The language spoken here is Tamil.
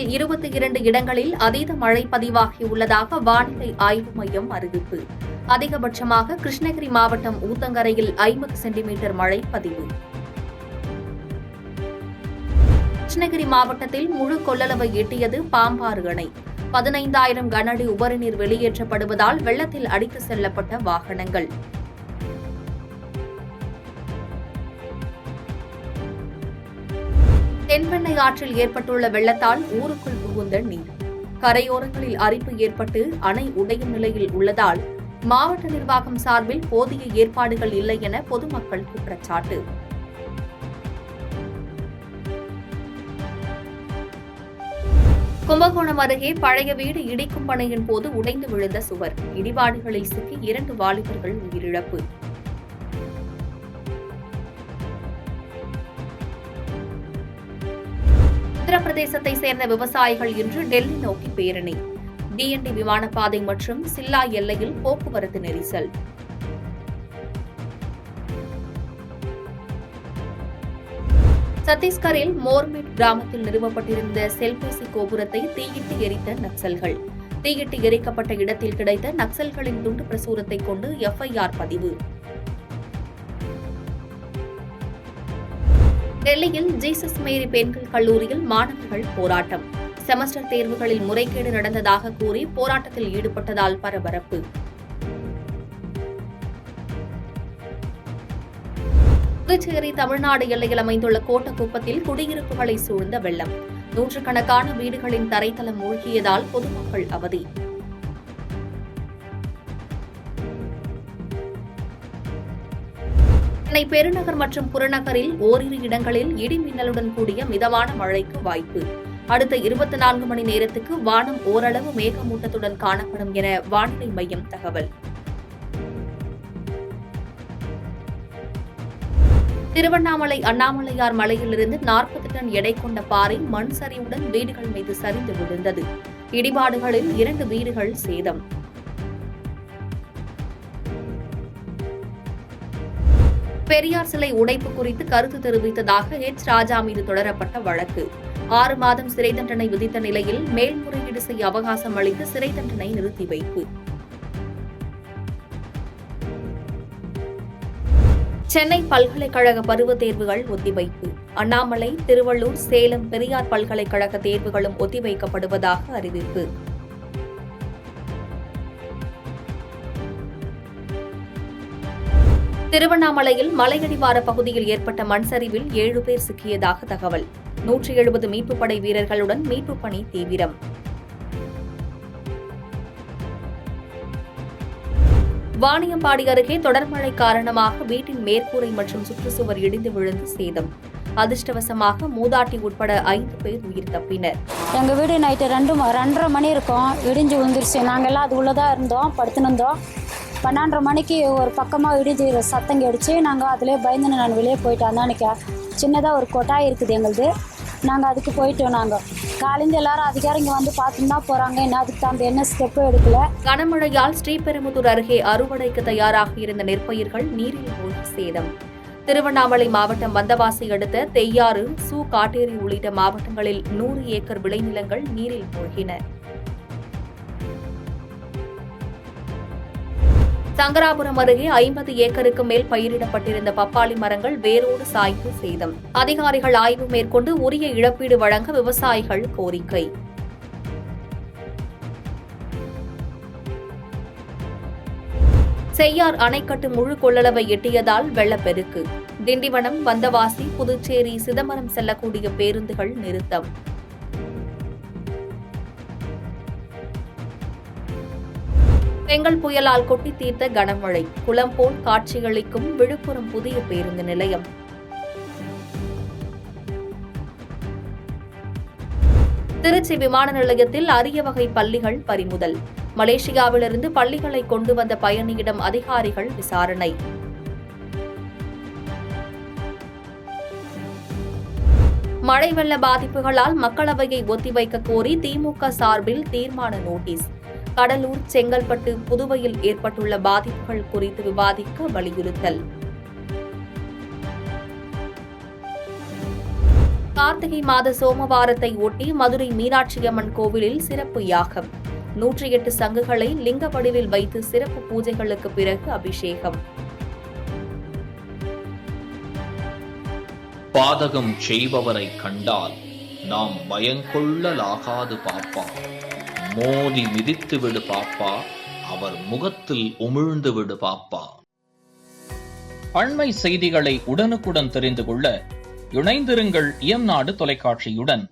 தமிழகத்தில் 22 இடங்களில் அதீத மழை பதிவாகியுள்ளதாக வானிலை ஆய்வு மையம் அறிவிப்பு. அதிகபட்சமாக கிருஷ்ணகிரி மாவட்டம் ஊத்தங்கரையில் 50 சென்டிமீட்டர் மழை பதிவு. கிருஷ்ணகிரி மாவட்டத்தில் முழு கொள்ளளவை எட்டியது பாம்பாறு அணை. 15,000 கனஅடி உபரிநீர் வெளியேற்றப்படுவதால் வெள்ளத்தில் அடித்து செல்லப்பட்ட வாகனங்கள். தென்பெண்ணை ஆற்றில் ஏற்பட்டுள்ள வெள்ளத்தால் ஊருக்குள் புகுந்த நீர். கரையோரங்களில் அரிப்பு ஏற்பட்டு அணை உடையும் நிலையில் உள்ளதால் மாவட்ட நிர்வாகம் சார்பில் போதிய ஏற்பாடுகள் இல்லை என பொதுமக்கள் குற்றச்சாட்டு. கும்பகோணம் அருகே பழைய வீடு இடிக்கும் பணியின் போது உடைந்து விழுந்த சுவர். இடிபாடுகளில் சிக்கி 2 வாலிபர்கள் உயிரிழப்பு. உத்தரப்பிரதேசத்தை சேர்ந்த விவசாயிகள் இன்று டெல்லி நோக்கி பேரணி. டிஎன்டி விமானப்பாதை மற்றும் சில்லா எல்லையில் போக்குவரத்து நெரிசல். சத்தீஸ்கரில் மோர்மிட் கிராமத்தில் நிறுவப்பட்டிருந்த செல்பேசி கோபுரத்தை தீயிட்டு எரித்த நக்சல்கள். தீயிட்டு எரிக்கப்பட்ட இடத்தில் கிடைத்த நக்சல்களின் துண்டு பிரசுரத்தை கொண்டு எஃப்ஐஆர் பதிவு. டெல்லியில் ஜீசஸ் மேரி பெண்கள் கல்லூரியில் மாணவர்கள் போராட்டம். செமஸ்டர் தேர்வுகளில் முறைகேடு நடந்ததாக கூறி போராட்டத்தில் ஈடுபட்டதால் பரபரப்பு. புதுச்சேரி தமிழ்நாடு எல்லையில் அமைந்துள்ள கோட்டக்குப்பத்தில் குடியிருப்புகளை சூழ்ந்த வெள்ளம். நூற்றுக்கணக்கான வீடுகளின் தரைத்தளம் மூழ்கியதால் பொதுமக்கள் அவதி. சென்னை பெருநகர் மற்றும் புறநகரில் ஓரிரு இடங்களில் இடி மின்னலுடன் கூடிய மிதமான மழைக்கு வாய்ப்பு. அடுத்த 24 மணி நேரத்துக்கு வானம் ஓரளவு மேகமூட்டத்துடன் காணப்படும் என வானிலை மையம் தகவல். திருவண்ணாமலை அண்ணாமலையார் மலையிலிருந்து 40 டன் எடை கொண்ட பாறை மண் சரிவுடன் வீடுகள் மீது சரிந்து விழுந்தது. இடிபாடுகளில் 2 வீடுகள் சேதம். பெரியார் சிலை உடைப்பு குறித்து கருத்து தெரிவித்ததாக ராஜா மீது தொடரப்பட்ட வழக்கு. 6 மாதம் சிறை தண்டனை விதித்த நிலையில் மேல்முறையீடு செய்ய அவகாசம் அளித்து சிறை தண்டனை நிறுத்தி வைப்பு. சென்னை பல்கலைக்கழக பருவத் தேர்வுகள் ஒத்திவைப்பு. அண்ணாமலை, திருவள்ளூர், சேலம், பெரியார் பல்கலைக்கழக தேர்வுகளும் ஒத்திவைக்கப்படுவதாக அறிவிப்பு. திருவண்ணாமலையில் மலையடிவார பகுதியில் ஏற்பட்ட மண் சரிவில் 7 பேர் சிக்கியதாக தகவல். 170 மீட்புப் படை வீரர்களுடன் மீட்புப் பணி தீவிரம். வாணியம்பாடி அருகே தொடர் மழை காரணமாக வீட்டின் மேற்கூரை மற்றும் சுற்றுச்சுவர் இடிந்து விழுந்து சேதம். அதிர்ஷ்டவசமாக மூதாட்டி உட்பட 5 பேர் உயிர் தப்பினர். எங்க வீடு நைட்டு 2:30 மணி இருக்கும், இடிஞ்சு விழுந்துருச்சு. நாங்கெல்லாம் அது உள்ளதான் இருந்தோம், படுத்துனோம். 12:30 மணிக்கு ஒரு பக்கமாக இடிஞ்சு சத்தம் கேடுச்சு. நாங்கள் அதிலே பயந்து நான் வெளியே போயிட்டோம். அன்னைக்கு சின்னதாக ஒரு கொட்டாய் இருக்குது எங்களுது. நாங்கள் அதுக்கு போயிட்டோம். நாங்கள் காலையில் எல்லாரும் அதிகாரம் இங்கே வந்து பார்த்துன்னு தான் போகிறாங்க. என்ன அதுக்கு தான் என்ன ஸ்டெப்பும் எடுக்கல. கனமழையால் ஸ்ரீபெரும்புதூர் அருகே அறுவடைக்கு தயாராக இருந்த நெற்பயிர்கள் நீரில் மூழ்கி சேதம். திருவண்ணாமலை மாவட்டம் வந்தவாசி அடுத்த தெய்யாறு, காட்டேரி உள்ளிட்ட மாவட்டங்களில் 100 ஏக்கர் விளைநிலங்கள் நீரில் மூழ்கின. சங்கராபுரம் அருகே 50 ஏக்கருக்கு மேல் பயிரிடப்பட்டிருந்த பப்பாளி மரங்கள் வேரோடு சாய்ந்து சேதம். அதிகாரிகள் ஆய்வு மேற்கொண்டு உரிய இழப்பீடு வழங்க விவசாயிகள் கோரிக்கை. செய்யார் அணைக்கட்டு முழு கொள்ளளவை எட்டியதால் வெள்ளப்பெருக்கு. திண்டிவனம், வந்தவாசி, புதுச்சேரி, சிதம்பரம் செல்லக்கூடிய பேருந்துகள் நிறுத்தம். பெங்கல் புயலால் கொட்டி தீர்த்த கனமழை. குளம் போல் காட்சியளிக்கும் விழுப்புரம் புதிய பேருந்து நிலையம். திருச்சி விமான நிலையத்தில் அரிய வகை பல்லிகள் பறிமுதல். மலேசியாவிலிருந்து பள்ளிகளை கொண்டு வந்த பயணியிடம் அதிகாரிகள் விசாரணை. மழை வெள்ள பாதிப்புகளால் மக்களவையை ஒத்திவைக்க கோரி திமுக சார்பில் தீர்மான நோட்டீஸ். கடலூர், செங்கல்பட்டு, புதுவையில் ஏற்பட்டுள்ள பாதிப்புகள் குறித்து விவாதிக்க வலியுறுத்தல். கார்த்திகை மாத சோமவாரத்தை ஒட்டி மதுரை மீனாட்சி அம்மன் கோவிலில் சிறப்பு யாகம். 108 சங்குகளை லிங்க வடிவில் வைத்து சிறப்பு பூஜைகளுக்கு பிறகு அபிஷேகம். பாதகம் செய்பவரை கண்டால் நாம் பயங்கொள்ளலாகாது பாப்பா. மோதி மிதித்து விடு பாப்பா, அவர் முகத்தில் உமிழ்ந்து விடு பாப்பா. அண்மை செய்திகளை உடனுக்குடன் தெரிந்து கொள்ள இணைந்திருங்கள் இயம்நாடு தொலைக்காட்சியுடன்.